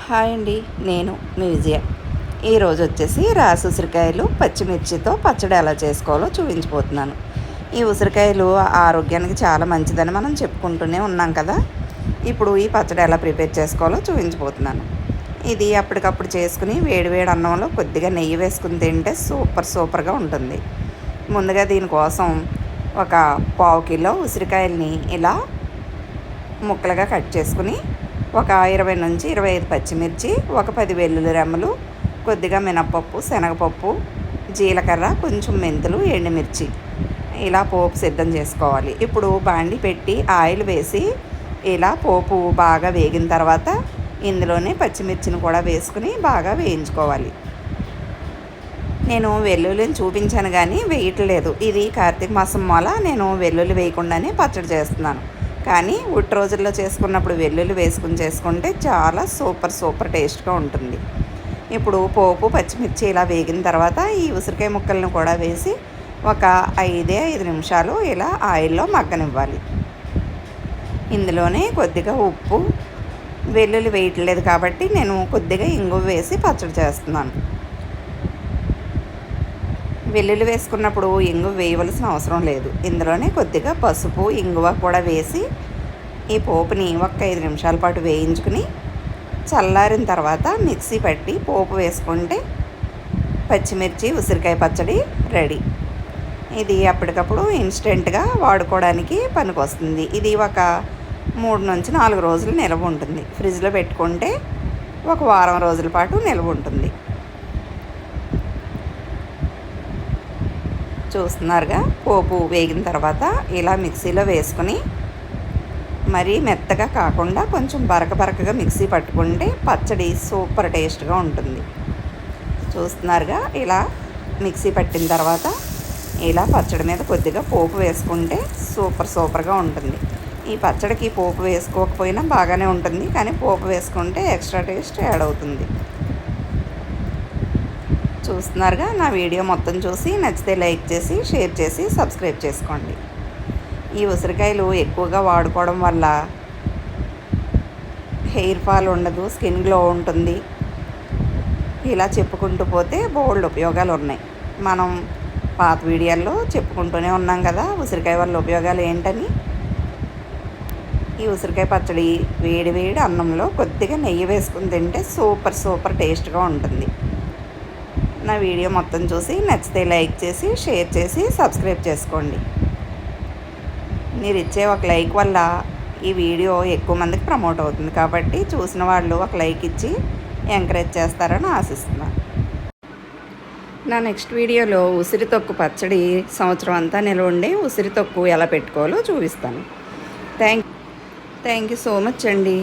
Hi అండి, నేను మీ విజయ. ఈరోజు వచ్చేసి రాసి ఉసిరికాయలు పచ్చిమిర్చితో పచ్చడి ఎలా చేసుకోవాలో చూపించబోతున్నాను. ఈ ఉసిరికాయలు ఆరోగ్యానికి చాలా మంచిదని మనం చెప్పుకుంటూనే ఉన్నాం కదా. ఇప్పుడు ఈ పచ్చడి ఎలా ప్రిపేర్ చేసుకోవాలో చూపించబోతున్నాను. ఇది అప్పటికప్పుడు చేసుకుని వేడివేడి అన్నంలో కొద్దిగా నెయ్యి వేసుకుని తింటే సూపర్గా ఉంటుంది. ముందుగా దీనికోసం ఒక పావు కిలో ఉసిరికాయలని ఇలా ముక్కలుగా కట్ చేసుకుని ఒక 20 నుంచి 25 పచ్చిమిర్చి, ఒక 10 వెల్లుల్లి రెమ్మలు, కొద్దిగా మినపప్పు, శనగపప్పు, జీలకర్ర, కొంచెం మెంతులు, ఎండుమిర్చి ఇలా పోపు సిద్ధం చేసుకోవాలి. ఇప్పుడు బాండి పెట్టి ఆయిల్ వేసి ఇలా పోపు బాగా వేగిన తర్వాత ఇందులోనే పచ్చిమిర్చిని కూడా వేసుకుని బాగా వేయించుకోవాలి. నేను వెల్లుల్లిని చూపించాను కానీ వేయట్లేదు. ఇది కార్తీక మాసం మూల నేను వెల్లుల్లి వేయకుండానే పచ్చడి చేస్తున్నాను. కానీ ఉట్టి రోజుల్లో చేసుకున్నప్పుడు వెల్లుల్లి వేసుకుని చేసుకుంటే చాలా సూపర్ టేస్ట్గా ఉంటుంది. ఇప్పుడు పోపు పచ్చిమిర్చి ఇలా వేగిన తర్వాత ఈ ఉసిరికాయ ముక్కలను కూడా వేసి ఒక 5 నిమిషాలు ఇలా ఆయిల్లో మగ్గనివ్వాలి. ఇందులోనే కొద్దిగా ఉప్పు, వెల్లుల్లి వేయట్లేదు కాబట్టి నేను కొద్దిగా ఇంగువ వేసి పచ్చడి చేస్తున్నాను. వెల్లుల్లి వేసుకున్నప్పుడు ఇంగువ వేయవలసిన అవసరం లేదు. ఇందులోనే కొద్దిగా పసుపు, ఇంగువ కూడా వేసి ఈ పోపుని ఒక 5 నిమిషాల పాటు వేయించుకుని చల్లారిన తర్వాత మిక్సీ పట్టి పోపు వేసుకుంటే పచ్చిమిర్చి ఉసిరికాయ పచ్చడి రెడీ. ఇది అప్పటికప్పుడు ఇన్స్టెంట్గా వాడుకోవడానికి పనికొస్తుంది. ఇది ఒక 3 నుంచి 4 రోజులు నిల్వ ఉంటుంది. ఫ్రిడ్జ్లో పెట్టుకుంటే ఒక వారం రోజుల పాటు నిల్వ ఉంటుంది. చూస్తున్నారుగా, పోపు వేగిన తర్వాత ఇలా మిక్సీలో వేసుకుని మరీ మెత్తగా కాకుండా కొంచెం బరకగా మిక్సీ పట్టుకుంటే పచ్చడి సూపర్ టేస్ట్గా ఉంటుంది. చూస్తున్నారుగా, ఇలా మిక్సీ పట్టిన తర్వాత ఇలా పచ్చడి మీద కొద్దిగా పోపు వేసుకుంటే సూపర్గా ఉంటుంది. ఈ పచ్చడికి పోపు వేసుకోకపోయినా బాగానే ఉంటుంది, కానీ పోపు వేసుకుంటే ఎక్స్ట్రా టేస్ట్ యాడ్ అవుతుంది. చూస్తున్నారుగా, నా వీడియో మొత్తం చూసి నచ్చితే లైక్ చేసి, షేర్ చేసి, సబ్స్క్రైబ్ చేసుకోండి. ఈ ఉసిరికాయలు ఎక్కువగా వాడుకోవడం వల్ల హెయిర్ ఫాల్ ఉండదు, స్కిన్ గ్లో ఉంటుంది. ఇలా చెప్పుకుంటూ పోతే బోల్డ్ ఉపయోగాలు ఉన్నాయి. మనం పాత వీడియోల్లో చెప్పుకుంటూనే ఉన్నాం కదా ఉసిరికాయ వల్ల ఉపయోగాలు ఏంటని. ఈ ఉసిరికాయ పచ్చడి వేడి అన్నంలో కొద్దిగా నెయ్యి వేసుకుని తింటే సూపర్ టేస్ట్గా ఉంటుంది. నా వీడియో మొత్తం చూసి నచ్చితే లైక్ చేసి, షేర్ చేసి, సబ్స్క్రైబ్ చేసుకోండి. మీరు ఇచ్చే ఒక లైక్ వల్ల ఈ వీడియో ఎక్కువ మందికి ప్రమోట్ అవుతుంది కాబట్టి చూసిన వాళ్ళు ఒక లైక్ ఇచ్చి ఎంకరేజ్ చేస్తారని ఆశిస్తున్నాను. నా నెక్స్ట్ వీడియోలో ఉసిరి తొక్కు పచ్చడి సంవత్సరం అంతా నిల్వ ఉండే ఉసిరి తొక్కు ఎలా పెట్టుకోవాలో చూపిస్తాను. థ్యాంక్ యూ సో మచ్ అండి.